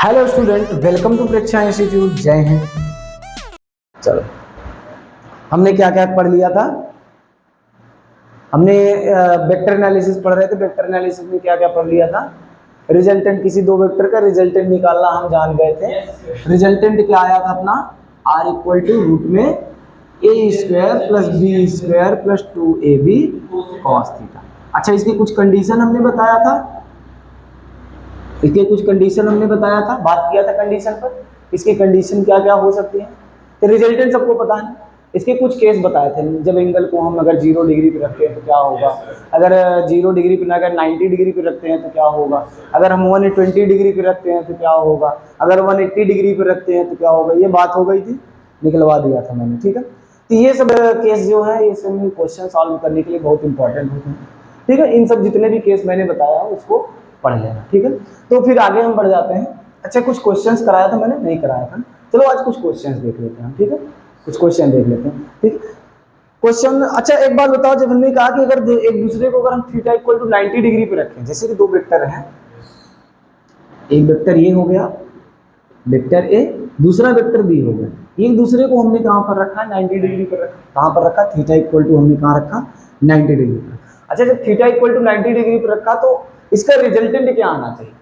Hello student, welcome to परीक्षा institute. जय हिंद। चलो, हमने क्या क्या पढ़ लिया था। हमने वेक्टर एनालिसिस पढ़ रहे थे। वेक्टर एनालिसिस में क्या क्या पढ़ लिया था। रिजल्टेंट, किसी दो वेक्टर का रिजल्टेंट निकालना हम जान गए थे। रिजल्टेंट क्या आया था अपना, r इक्वल टू रूट में a square plus b square plus 2ab cos theta. अच्छा, इसकी कुछ कंडीशन हमने बताया था। इसके कुछ कंडीशन हमने बताया था, बात किया था कंडीशन पर। इसकी कंडीशन क्या क्या हो सकती है, तो रिजल्टेंट सबको पता है। इसके कुछ केस बताए थे, जब एंगल को हम अगर 0 डिग्री पे रखते हैं तो क्या होगा, अगर 0 डिग्री पे अगर 90 डिग्री पे रखते हैं तो क्या होगा, अगर हम 120 डिग्री पे रखते हैं तो क्या होगा, अगर 180 डिग्री पे रखते हैं तो क्या होगा। ये बात हो गई थी, निकलवा दिया था मैंने। ठीक है, तो ये सब केस जो है ये सब क्वेश्चन सॉल्व करने के लिए बहुत इंपॉर्टेंट होते हैं। ठीक है, इन सब जितने भी केस मैंने बताया उसको पढ़ लेना। ठीक है, तो फिर आगे हम बढ़ जाते हैं। अच्छा, कुछ क्वेश्चंस कराया था मैंने, नहीं कराया था। चलो आज कुछ क्वेश्चंस देख लेते हैं। ठीक है, कुछ क्वेश्चन देख लेते हैं। ठीक, क्वेश्चन। अच्छा, एक बात बताओ, जब हमने कहा कि अगर एक दूसरे को अगर हम थीटा इक्वल टू 90 डिग्री पे रखें, जैसे कि दो वेक्टर हैं, एक वेक्टर ये हो गया वेक्टर ए, दूसरा वेक्टर बी हो गया। एक दूसरे को हमने कहां पर रखा है, 90 डिग्री पर रखा। कहां पर रखा, थीटा इक्वल टू हमने कहां रखा, 90 डिग्री पर। अच्छा, जब थीटा इक्वल टू 90 डिग्री पर रखा तो इसका रिजल्टेंट क्या आना चाहिए,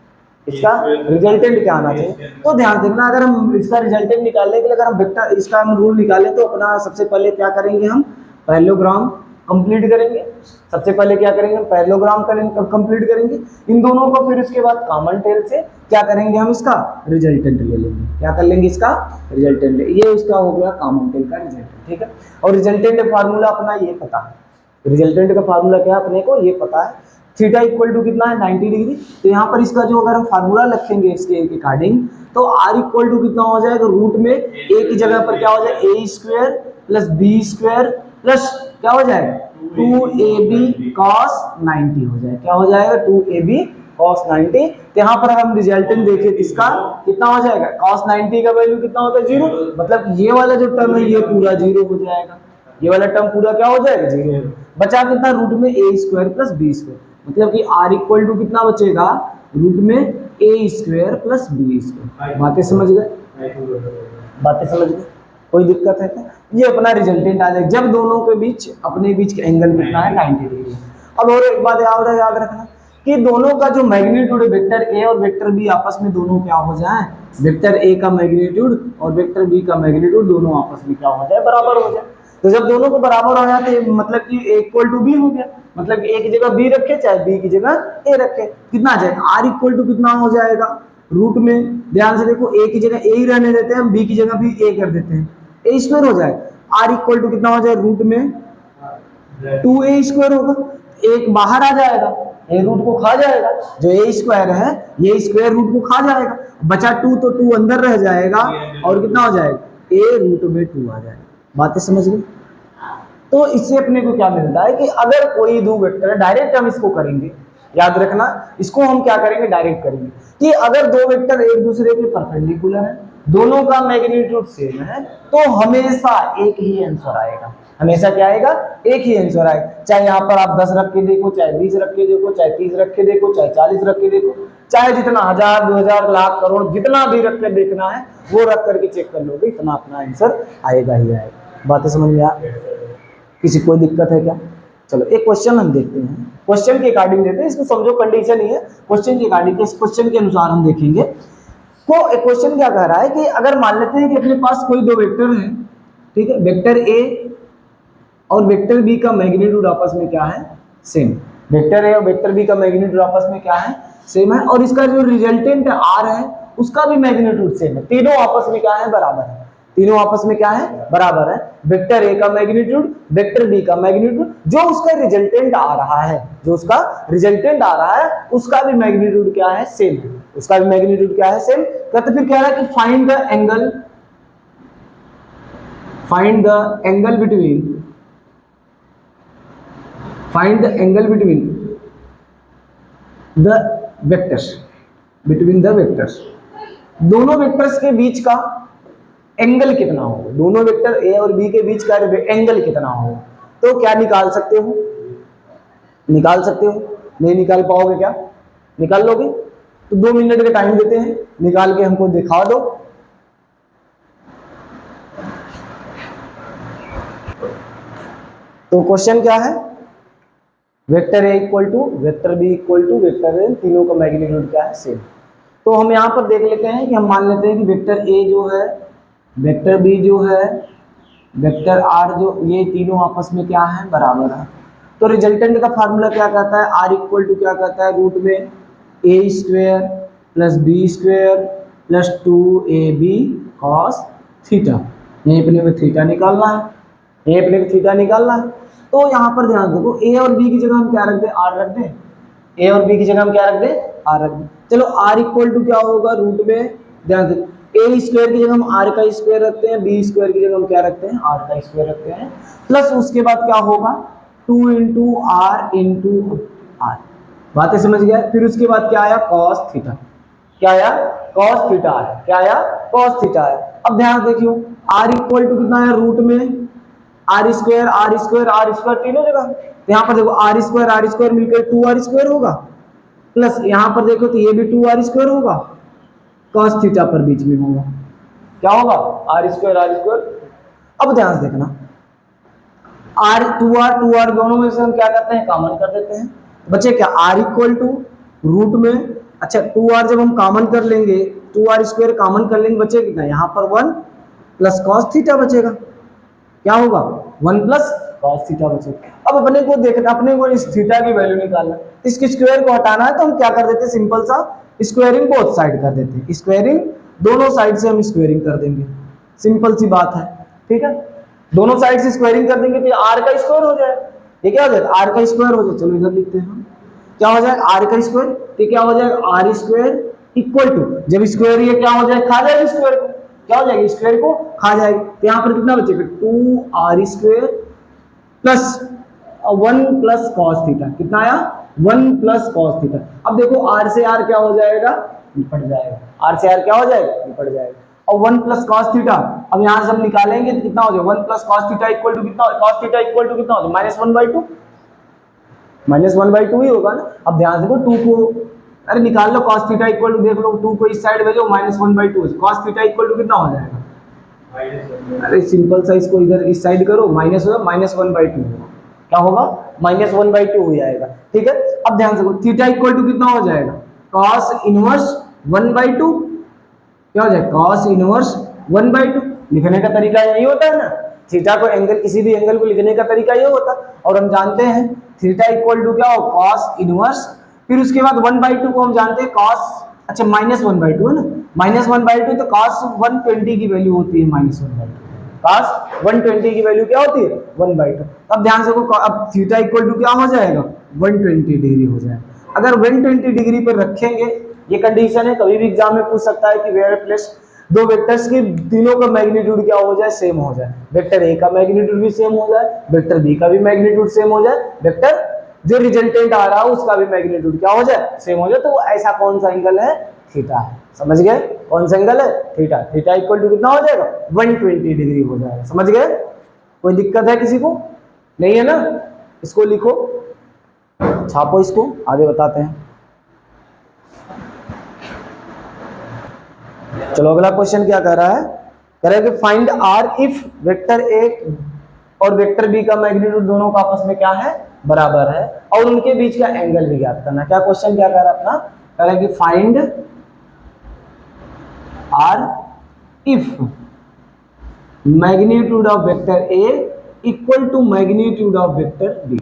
इसका रिजल्टेंट क्या आना चाहिए। तो ध्यान देखना, अगर हम इसका रिजल्टेंट निकालने के लिए अगर हम वेक्टर इसका हम रूल निकालें तो अपना सबसे पहले क्या करेंगे, हम पैरेललोग्राम कंप्लीट करेंगे। सबसे पहले क्या करेंगे, हम पैरेललोग्राम कंप्लीट करेंगे इन दोनों को। फिर उसके बाद कॉमन टेल से क्या करेंगे, हम इसका रिजल्टेंट ले लेंगे। क्या कर लेंगे, इसका रिजल्टेंट। ये उसका हो गया कॉमन टेल का रिजल्टेंट। ठीक है, और रिजल्टेंट फार्मूला अपना ये पता है। रिजल्टेंट का फार्मूला क्या अपने को ये पता है। थीटा इक्वल टू कितना है, 90 डिग्री। तो यहाँ पर इसका जो अगर हम फार्मूला रखेंगे इसके अकॉर्डिंग, तो r इक्वल टू कितना हो जाएगा, रूट में a की जगह पर क्या हो जाएगा, a square plus b square plus क्या हो जाएगा 2ab cos 90 हो जाएगा। क्या हो जाएगा, 2ab cos 90। तो यहाँ पर हम रिजल्टेंट देखें इसका कितना हो जाएगा, cos 90 का वैल्यू कितना होता है, 0। मतलब ये वाला जो टर्म है ये पूरा 0 हो जाएगा। ये वाला टर्म पूरा क्या हो जाएगा, 0। बचा कितना, रूट में a square plus b square. मतलब कि r इक्वल टू कितना बचेगा, रूट में a square plus b square. बातें समझ गए, बातें समझ गए, कोई दिक्कत है क्या। ये अपना रिजल्टेंट आ जाएगा जब दोनों के बीच अपने बीच का एंगल कितना है, 90 डिग्री। अब और एक बात याद रखना कि दोनों का जो मैग्नीट्यूड है, वेक्टर ए और वेक्टर बी आपस में दोनों क्या हो जाए, वेक्टर ए का मैग्नीट्यूड और वेक्टर बी का मैग्नीट्यूड दोनों आपस में क्या हो जाए, बराबर हो जाए। तो जब दोनों को बराबर हो जाए तो मतलब कि ए इक्वल टू बी हो गया। मतलब कि ए की जगह बी रखे चाहे बी की जगह ए रखे, कितना आ जाएगा, आर इक्वल टू कितना हो जाएगा, रूट में ध्यान से देखो ए की जगह ए ही रहने देते हैं, हम बी की जगह भी ए कर देते हैं, ए स्क्वायर हो जाएगा। आर इक्वल टू कितना हो जाएगा, रूट में 2a स्क्वायर होगा। एक बाहर आ जाएगा, ए रूट को खा जाएगा, जो ए स्क्वायर है ये स्क्वायर रूट को खा जाएगा। बचा 2 तो 2 अंदर रह जाएगा और कितना हो जाएगा, ए रूट में 2 आ जाएगा। बातें समझ गए। तो इससे अपने को क्या मिलता है कि अगर कोई दो वेक्टर है, डायरेक्ट हम इसको करेंगे, याद रखना इसको हम क्या करेंगे, डायरेक्ट करेंगे कि अगर दो वेक्टर एक दूसरे के परपेंडिकुलर है, दोनों का मैग्नीट्यूड सेम है, तो हमेशा एक ही आंसर आएगा। हमेशा क्या आएगा, एक ही आंसर आएगा। चाहे यहाँ पर आप 10 रख के देखो, चाहे 20 रख के देखो, चाहे 30 रख के देखो, चाहे 40 रख के देखो, चाहे जितना 1000 2000 लाख करोड़ जितना भी रख कर देखना है वो रख करके चेक कर लोगे, इतना अपना आंसर आएगा ही आएगा। बातें समझ में आ, किसी कोई दिक्कत है क्या। चलो एक क्वेश्चन हम देखते हैं, क्वेश्चन के अकॉर्डिंग देते हैं, इसको समझो कंडीशन ही है, क्वेश्चन के अकॉर्डिंग इस क्वेश्चन के अनुसार हम देखेंगे। को एक क्वेश्चन क्या कह रहा है कि अगर मान लेते हैं कि अपने पास कोई दो वेक्टर हैं, ठीक है, वेक्टर ए और वेक्टर बी का मैग्नीट्यूड आपस में क्या है, सेम। वेक्टर ए और वेक्टर बी का मैग्नीट्यूड आपस में क्या है, सेम है। और इसका जो रिजल्टेंट आर है उसका भी मैग्नीट्यूड सेम है। तीनों आपस में क्या है, बराबर है। तीनों आपस में क्या है, बराबर है। वेक्टर ए का मैग्नीट्यूड, वेक्टर बी का मैग्नीट्यूड, जो उसका रिजल्टेंट आ रहा है, जो उसका रिजल्टेंट आ रहा है उसका भी मैग्नीट्यूड क्या है, सेम है। उसका भी मैग्नीट्यूड क्या है, सेम। कहते फिर कह रहा है कि find the angle between find the angle between the vectors, दोनों वेक्टर्स के बीच का एंगल कितना होगा, दोनों वेक्टर ए और बी के बीच का एंगल कितना होगा। तो क्या निकाल सकते हो, नहीं निकाल पाओगे क्या, निकाल लोगे। तो 2 मिनट का टाइम देते हैं, निकाल के हमको दिखा दो। तो क्वेश्चन क्या है, vector A equal to vector B equal to vector A, तीनों का मैग्नीट्यूड क्या है, सेम। तो हम यहाँ पर देख लेते हैं कि हम मान लेते हैं कि वेक्टर ए जो है, वेक्टर बी जो है, वेक्टर आर जो, ये तीनों आपस में क्या है, बराबर है। तो रिजल्टेंट का फार्मूला क्या कहता है, आर इक्वल टू क्या कहता है, रूट में a square plus b square plus 2ab cos theta. यहीं अपने में थीटा निकालना है, यहीं अपने को थीटा निकालना है। तो यहाँ पर ध्यान देखो, ए और बी की जगह हम क्या रख दें, आर रख दें। ए और बी की जगह हम क्या रख दें, आर रख दें। चलो आर इक्वल टू क्या होगा, रूट में ध्यान दें, ए स्क्वायर की जगह हम आर का स्क्वायर रखते हैं, बी स्क्वायर की जगह हम क्या रखते हैं, आर का स्क्वायर रखते हैं, प्लस उसके बाद क्या होगा 2 इंटू आर इंटू आर। बातें समझ गया। फिर उसके बाद क्या आया, कॉस थीटा। क्या आया, कॉस थीटा आया। क्या आया, कॉस थीटा आया। अब ध्यान देखियो, आर इक्वल टू कितना है, रूट में R square R square R square तीनों जगह। तो यहाँ पर देखो आर स्क्वायर मिलकर 2r स्क्वायर होगा, प्लस यहाँ पर देखो तो ये भी 2r स्क्वायर होगा, कॉस थीटा पर बीच में होगा, क्या होगा, आर स्क्वायर। अब ध्यान से देखना, आर 2r दोनों में से हम क्या करते हैं, कॉमन कर देते हैं। बचे क्या, आर इक्वल टू रूट में, अच्छा 2r जब हम कॉमन कर लेंगे, 2r स्क्वायर कॉमन कर लेंगे, बचेगा कितना, यहाँ पर 1 प्लस कॉस थीटा बचेगा। क्या होगा, 1 प्लस कॉस थीटा बचेगा। अब अपने को देखना, अपने को इस थीटा की वैल्यू निकालना, इसके स्क्वायर को हटाना है, तो हम क्या कर देते हैं, सिंपल सा स्क्वायरिंग बोथ साइड कर देते हैं। स्क्वायरिंग दोनों साइड से हम स्क्वायरिंग कर देंगे, सिंपल सी बात है, ठीक है। दोनों साइड से स्क्वायरिंग कर देंगे तो आर का स्क्वायर हो जाएगा। ये क्या हो जाएगा, आर का स्क्वायर हो जाएगा। चलो इधर लिखते हैं हम, क्या हो जाएगा, आर का स्क्वायर। तो क्या हो जाएगा, आर स्क्वायर इक्वल टू, जब स्क्वायर ये क्या हो जाएगा, खा जाएगा स्क्वायर को, क्या हो जाएगी, स्क्वायर को खा जाएगी। तो यहाँ पर कितना बचेगा, 2r square plus 1 plus cos theta. कितना आया, 1 प्लस कॉस थीटा। अब देखो r से r क्या हो जाएगा, निपट जाएगा। r से r क्या हो जाएगा, निपट जाएगा। और 1 प्लस कॉस थीटा, अब यहाँ से हम निकालेंगे तो कितना हो जाएगा, 1 plus cos theta equal to कितना, कॉस थीटा इक्वल टू कितना हो जाएगा, -1/2, -1/2 ही होगा ना। अब ध्यान देखो 2 को, अरे निकाल लो, cos थीटा इक्वल टू, देख लो 2 को इस साइड भेजो, -1/2, cos थीटा इक्वल टू कितना हो जाएगा, अरे सिंपल सा इसको इधर इस साइड करो, माइनस होगा, -1/2 क्या होगा, -1/2 हो जाएगा, ठीक है। अब ध्यान से थीटा इक्वल टू कितना हो जाएगा, cos इनवर्स 1/2, क्या हो जाएगा, cos इनवर्स 1/2। लिखने का तरीका यही होता है ना, थीटा को एंगल, किसी भी एंगल को लिखने का तरीका ये होता है। और हम जानते हैं थीटा इक्वल टू क्या हो, cos इनवर्स, फिर उसके बाद 1/2 को हम जानते हैं cos, अच्छा -1/2 है ना, -1/2 तो cos 120 की वैल्यू होती है, -1/2 cos 120 की वैल्यू क्या होती है, 1/2। अब ध्यान से अब थीटा इक्वल टू क्या हो जाएगा, 120 डिग्री हो जाएगा। अगर 120 डिग्री पर रखेंगे, ये कंडीशन है, कभी भी एग्जाम में पूछ सकता है कि वेयर प्लेस दो वेक्टर्स की तीनों का मैग्नीट्यूड क्या हो जाए, सेम हो जाए। वेक्टर ए का मैग्नीट्यूड भी सेम हो जाए, वेक्टर बी का भी मैग्नीट्यूड सेम हो जाए, वेक्टर जो रिजल्टेंट आ रहा है उसका भी मैग्नीट्यूड क्या हो जाए, सेम हो जाए। तो ऐसा कौन सा एंगल है, थीटा है। समझ गए, कौन सा एंगल है, थीटा। थीटा इक्वल टू कितना हो जाएगा, 120 डिग्री हो जाएगा। समझ गए, कोई दिक्कत है किसी को, नहीं है ना। इसको लिखो, छापो इसको, आगे बताते हैं। चलो अगला क्वेश्चन क्या कह रहा है, कह रहा है कि find are if vector A और वेक्टर बी का मैग्नीट्यूड दोनों का आपस में क्या है, बराबर है, और उनके बीच का एंगल भी ज्ञात करना। क्या क्वेश्चन क्या कह रहा है अपना, कह रहा है कि find are if magnitude of vector A equal to magnitude of vector B,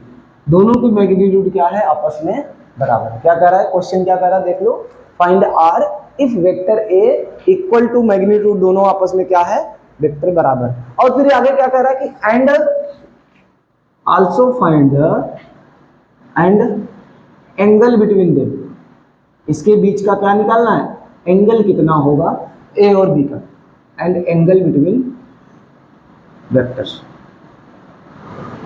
दोनों की मैग्नीट्यूड क्या है, आपस में बराबर है। क्या कह रहा है क्वेश्चन, क्या कह रहा है देख लो, find are if vector A equal to magnitude, दोनों आपस में क्या है, वेक्टर बराबर। और फिर आगे क्या कह रहा है कि and also find and angle between them, इसके बीच का क्या निकालना है, एंगल कितना होगा ए और बी का, एंड एंगल बिटवीन वेक्टर्स,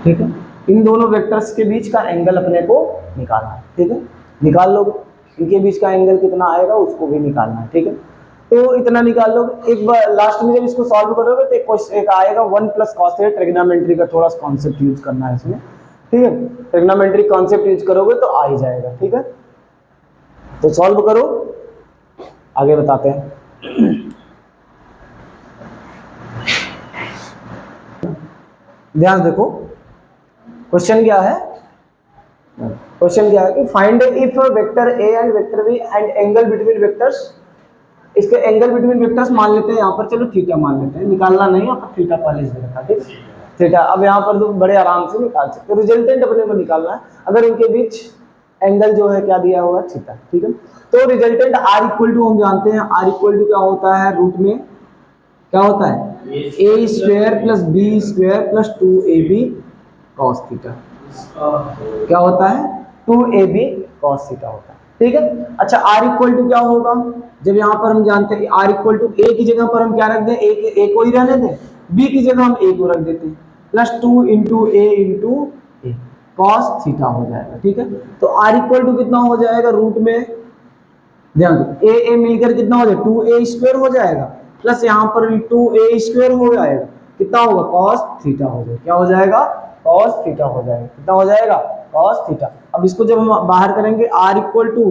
ठीक है। इन दोनों वेक्टर्स के बीच का एंगल अपने को निकालना है, ठीक है। निकाल लोगे, इनके बीच का एंगल कितना आएगा उसको भी निकालना है, ठीक है। तो इतना निकाल लोगे। एक बार लास्ट में जब इसको सॉल्व करोगे तो एक क्वेश्चन एक आएगा 1 प्लस कॉस थीटा, ट्रिग्नोमेट्री का थोड़ा कॉन्सेप्ट यूज करना है इसमें, ठीक है। ट्रिग्नोमेट्री कॉन्सेप्ट यूज करोगे तो आ ही जाएगा, ठीक है। तो सॉल्व करो, आगे बताते हैं। ध्यान से देखो, क्वेश्चन क्या है, क्वेश्चन क्या है कि find if vector A and vector B and angle between vectors. इसके एंगल बिटवीन वेक्टर्स मान लेते हैं यहाँ पर, चलो थीटा मान लेते हैं, निकालना नहीं, यहाँ पर थीटा पहले से रखा, ठीक है थीटा। अब यहाँ पर तो बड़े आराम से निकाल सकते, रिजल्टेंट अपने को निकालना है, अगर उनके बीच एंगल जो है क्या दिया हुआ थीटा, ठीक है। तो रिजल्टेंट आर इक्वल टू हम जानते हैं, आर इक्वल टू क्या होता है, रूट में क्या होता है a square plus b square plus 2ab cos theta, क्या होता है 2ab कॉस थीटा होता है, ठीक है। अच्छा आर इक्वल टू क्या होगा, जब यहाँ पर हम जानते हैं आर इक्वल टू ए की जगह पर हम क्या रख दें, ए को ही रहने दें, बी की जगह हम ए को रख देते हैं, प्लस 2 इंटू ए कॉस थीटा हो जाएगा, ठीक है। तो आर इक्वल टू कितना हो जाएगा, रूट में ध्यान दो ए मिलकर कितना हो जाएगा 2a स्क्वायर हो जाएगा, प्लस यहाँ पर 2a स्क्वायर हो जाएगा, कितना होगा कॉस थीटा हो जाएगा, क्या हो जाएगा कॉस थीटा हो जाएगा, कितना हो जाएगा कॉस थीटा। अब इसको जब हम बाहर करेंगे आर इक्वल टू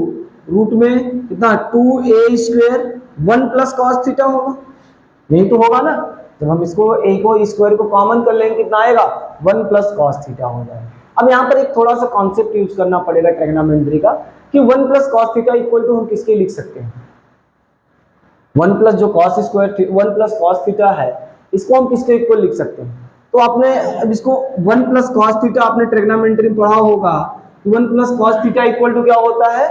रूट में कितना 2a square 1 plus cos theta होगा, यही तो होगा ना, जब हम इसको a को स्क्वायर को कॉमन कर लेंगे कितना आएगा 1 प्लस कॉस थीटा हो जाएगा। अब यहाँ पर एक थोड़ा सा कॉन्सेप्ट यूज करना पड़ेगा ट्रिग्नोमेट्री का, कि 1 plus cos theta equal to हम किसके लिख सकते हैं, 1 प्लस जो cos square 1 plus cos theta है इसको हम किसके इक्वल लिख सकते हैं। तो आपने अब इसको 1 प्लस कॉस थीटा आपने ट्रिग्नोमेट्री में पढ़ा होगा, 1 plus cos theta equal to क्या होता है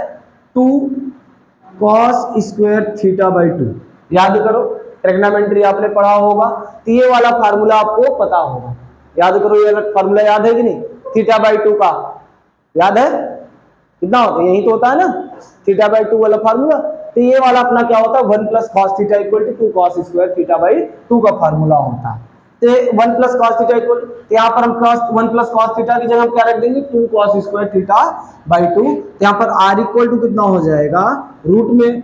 2 कॉस स्क्वायर थीटा बाई 2, याद करो ट्रिग्नोमेट्री आपने पढ़ा होगा, तो ये वाला फार्मूला आपको पता होगा, याद करो ये वाला फार्मूला याद है कि नहीं, थीटा बाई 2 का याद है कितना होता है, यही तो होता है ना थीटा बाई 2 वाला फार्मूला। तो ये वाला अपना क्या होता है 1 plus cos theta equal to 2 cos square theta by 2 का फार्मूला होता है। तो 1 प्लस कॉस थीटा इक्वल, तो यहाँ पर हम कॉस 1 प्लस कॉस थीटा की जगह हम क्या रख देंगे 2 कॉस स्क्वायर थीटा बाई 2, तो यहाँ पर आर इक्वल टू कितना हो जाएगा रूट में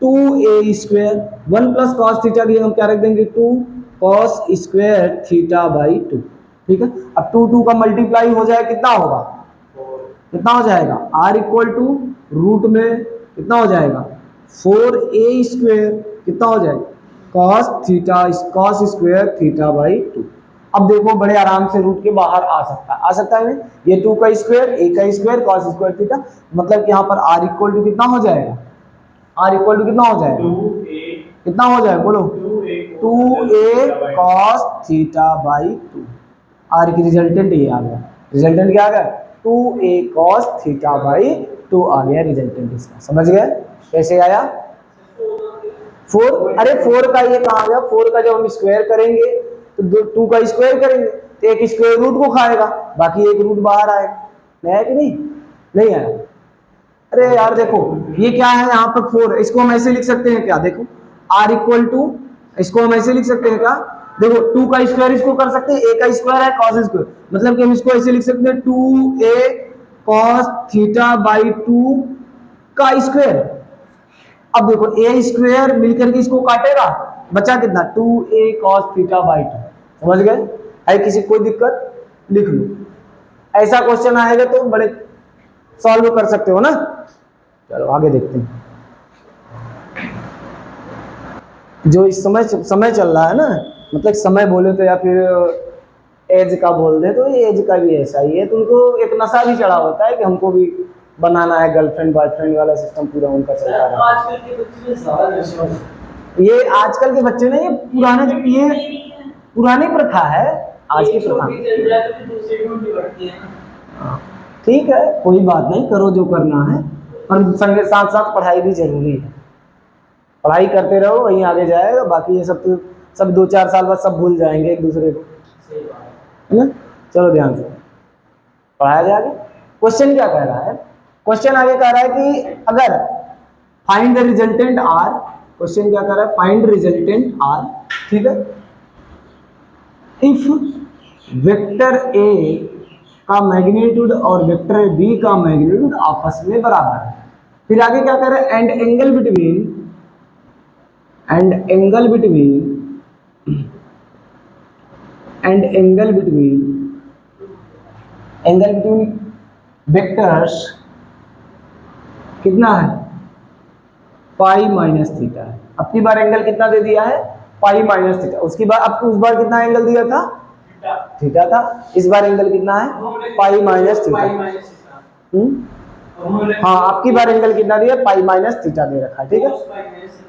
2a square 1 plus cos theta की जगह हम क्या रख देंगे 2 कॉस स्क्वायर थीटा बाई 2, ठीक है। अब 2 का मल्टीप्लाई हो जाए कितना होगा, कितना हो जाएगा आर इक्वल टू रूट में कितना हो जाएगा 4a स्क्वायर कितना हो जाएगा cos theta cos square theta by 2। अब देखो बड़े आराम से रूट के बाहर आ सकता है ये 2 का स्क्वायर a का स्क्वायर कॉस स्क्वायर थीटा, मतलब कि यहाँ पर आर इक्वल टू कितना हो जाएगा, आर इक्वल टू कितना हो जाएगा 2a, कितना हो जाएगा बोलो 2a cos theta by 2, R की रिजल्टेंट ये आ गया, रिजल्टेंट क्या आ गया 2a cos थीटा बाई 2 आ गया रिजल्टेंट इसका, समझ गए कैसे आया 4, अरे 4 का ये कहाँ गया, 4 का जब हम स्क्वायर करेंगे तो 2 का स्क्वायर करेंगे तो एक स्क्वायर रूट को खाएगा, बाकी एक रूट बाहर आएगा, नहीं है कि नहीं आया। अरे यार देखो ये क्या है यहाँ पर 4, इसको हम ऐसे लिख सकते हैं क्या, देखो आर इक्वल टू, इसको हम ऐसे लिख सकते हैं क्या, देखो 2 का स्क्वायर इसको कर सकते हैं, a का स्क्वायर है cos स्क्वायर, मतलब कि हम इसको ऐसे लिख सकते हैं 2a cos थीटा बाई 2 का स्क्वायर। अब देखो a स्क्वायर मिलकर के इसको काटेगा, बचा कितना 2a cos थीटा बाई 2, समझ गए, है किसी कोई दिक्कत, लिख लो, ऐसा क्वेश्चन आएगा तो बड़े सॉल्व कर सकते हो ना। चलो आगे देखते हैं, जो इस समय चल रहा है ना, मतलब समय बोले तो या फिर एज का बोल दे तो ये एज का भी ऐसा ही है, तो उनको एक नशा भी चढ़ा होता है कि हमको भी बनाना है, गर्लफ्रेंड बॉयफ्रेंड वाला सिस्टम पूरा उनका चलता है। आजकल के बच्चे ये आजकल के बच्चे नहीं, ये पुराने जो ये पुरानी प्रथा है, आज की प्रथा ठीक है, कोई बात नहीं, करो जो करना है, पर संगे साथ साथ पढ़ाई भी जरूरी है, पढ़ाई करते रहो वहीं आगे जाएगा, बाकी ये सब तो सब 2-4 साल बाद सब भूल जाएंगे एक दूसरे को, है ना। चलो ध्यान से पढ़ाया जाएगा। क्वेश्चन क्या कह रहा है, क्वेश्चन आगे कह रहा है कि अगर find the resultant R, question क्या कह रहा है फाइंड रिजल्टेंट आर, ठीक है, इफ वेक्टर ए का मैग्नीट्यूड और वेक्टर बी का मैग्नीट्यूड आपस में बराबर है। फिर आगे क्या कह रहा है एंड एंगल बिटवीन वेक्टर्स कितना है पाई माइनस थीटा है। अब की बार एंगल कितना दे दिया है, पाई माइनस थीटा। उसकी बार आपको उस बार कितना एंगल दिया था, थीटा था। इस बार एंगल कितना है, पाई माइनस थीटा। हाँ, आपकी बार एंगल कितना दिया, पाई माइनस थीटा दे रखा है, ठीक है।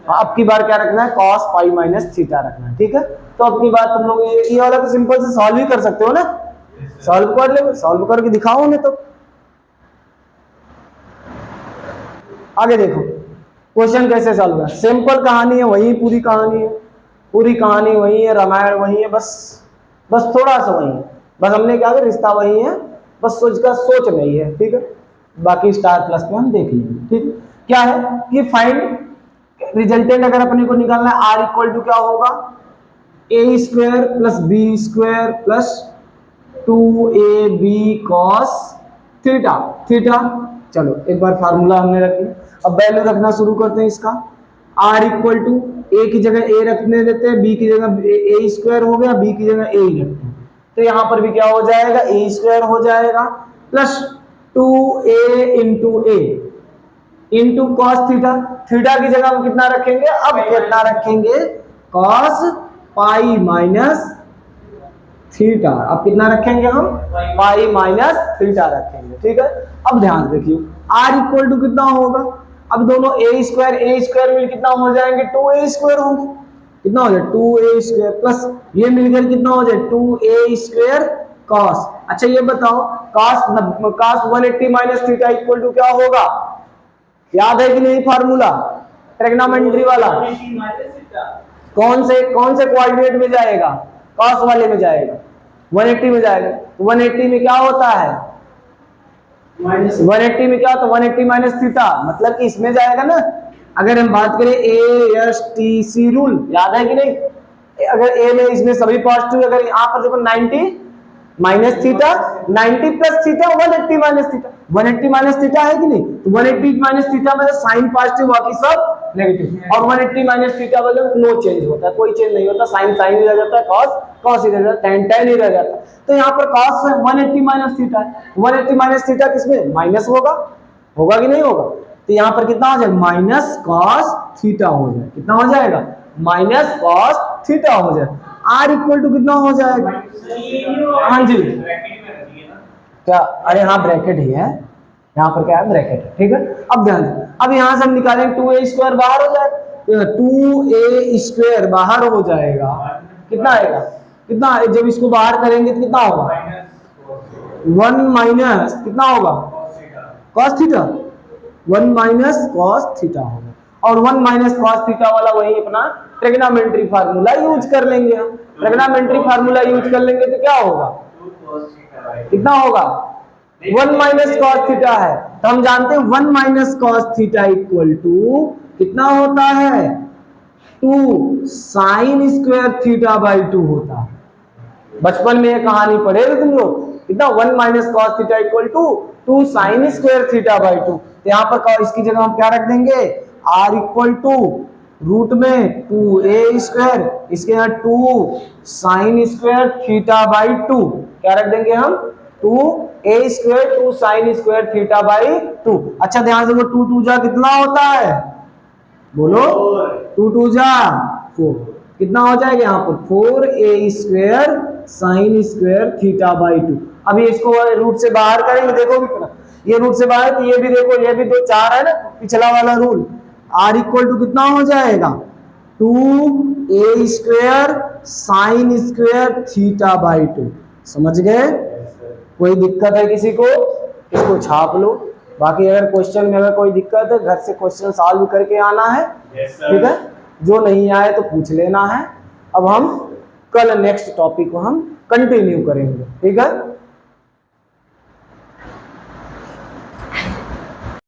हाँ, अब की बार क्या रखना है, कॉस पाई माइनस थीटा रखना है, ठीक है। तो अब की बात तुम लोग ये वाला तो सिंपल से सॉल्व ही कर सकते हो ना, सॉल्व कर ले, सॉल्व करके दिखाओ उन्हें। तो आगे देखो क्वेश्चन कैसे सॉल्व है। सिंपल कहानी है, वही पूरी कहानी है, पूरी कहानी वही है, रामायण वही है, बस थोड़ा सा वही है। बस हमने क्या किया, रिश्ता वही है, बस सोच नहीं है, ठीक है। बाकी स्टार प्लस में हम देख लेंगे, ठीक है। क्या है कि फाइंड रिजल्टेंट अगर अपने को निकालना है, आर इक्वल टू क्या होगा, a square plus b square plus 2ab cos theta. Theta चलो एक बार फार्मूला हमने रख लिया। अब वैल्यू रखना शुरू करते हैं इसका। आर इक्वल टू ए की जगह ए रखने देते हैं, बी की जगह ए स्क्वायर हो गया, बी की जगह ए ही रखते हैं। तो यहां पर भी क्या हो जाएगा, ए स्क्वायर हो जाएगा प्लस 2a इंटू ए इंटू कॉस थीटा। थीटा की जगह हम कितना रखेंगे, अब कितना रखेंगे, कॉस पाई माइनस थीटा। अब कितना रखेंगे हम, पाई माइनस थीटा रखेंगे, ठीक है। अब ध्यान देखिए, आर इक्वल टू कितना होगा, अब दोनों ए स्क्वायर मिल कितना हो जाएंगे, 2a स्क्वायर होंगे। कितना हो जाए, 2a स्क्वायर प्लस ये मिलकर कितना हो जाए, 2a स्क्वायर कॉस। अच्छा ये बताओ, cos 180 minus theta equal to क्या होगा, याद है कि नहीं फार्मूला, ट्रिग्नोमेट्री वाला। कौन से कोऑर्डिनेट में जाएगा, कॉस वाले में जाएगा, 180 में जाएगा। 180 में क्या होता है, 180 में क्या होता है, 180 माइनस थीटा, मतलब कि इसमें जाएगा ना। अगर हम बात करें ASTC रूल, याद है कि नहीं, अगर ए में इसमें सभी पॉजिटिव, अगर यहाँ पर देखो 90 minus theta, 90 plus theta, 180 minus theta. 180 minus theta है कि नहीं, तो 180 माइनस थीटा मतलब साइन पॉजिटिव, बाकी सब नेगेटिव। और 180 माइनस थीटा मतलब नो चेंज होता है, कोई चेंज नहीं होता, साइन साइन ही रह जाता है, कॉस ही रह जाता है, tan ही रह जाता है। तो यहाँ पर कॉस 180 माइनस थीटा है, 180 माइनस थीटा किसमें, माइनस होगा कि नहीं होगा। तो यहाँ पर कितना हो जाएगा, माइनस कॉस थीटा हो जाए, कितना हो जाएगा, माइनस कॉस थीटा हो जाए। आर इक्वल टू कितना हो जाएगा, हाँ जी क्या, अरे हाँ ब्रैकेट ही है, यहाँ पर क्या है, ब्रैकेट है, ठीक है। अब ध्यान दें, अब यहाँ से हम निकालेंगे 2a स्क्वायर बाहर हो जाएगा, 2a स्क्वायर बाहर हो जाएगा, कितना आएगा, कितना, जब इसको बाहर करेंगे तो कितना होगा, 1 माइनस कितना होगा, cos theta, 1 minus cos theta होगा। और 1 माइनस कॉस थीटा वाला वही अपना ट्रिग्नोमेट्री फार्मूला यूज कर लेंगे हम। ट्रिग्नोमेट्री फार्मूला यूज कर लेंगे तो क्या होगा, कितना होगा, 1 माइनस कॉस थीटा है, तो हम जानते हैं 1 minus cos theta equal to कितना होता है, 2 साइन स्क्वायर थीटा बाई 2 होता है। बचपन में ये कहानी पढ़े थे तुम लोग, कितना, 1 minus cos theta equal to 2 sine square theta by 2। तो यहाँ पर इसकी जगह हम क्या रख देंगे, आर इक्वल टू रूट में 2a स्क्वायर, इसके यहाँ 2 साइन स्क्वायर थीटा बाई 2, क्या रख देंगे हम, 2a square 2 sine square theta by 2। अच्छा ध्यान से, 2 2 जा कितना होता है, बोलो, 2 2 जा 4, कितना हो जाएगा यहाँ पर, 4a square sine square theta by 2। अभी इसको रूट से बाहर करेंगे, देखो भी ये रूट से बाहर, तो ये भी देखो, ये भी 2 4 है ना, पिछला वाला रूल। आर इक्वल टू कितना हो जाएगा, 2a square sine square theta by 2। समझ गए, कोई दिक्कत है किसी को, इसको छाप लो। बाकी अगर क्वेश्चन में अगर कोई दिक्कत है, घर से क्वेश्चन सॉल्व करके आना है, ठीक है। जो नहीं आए तो पूछ लेना है। अब हम कल नेक्स्ट टॉपिक को हम कंटिन्यू करेंगे, ठीक है।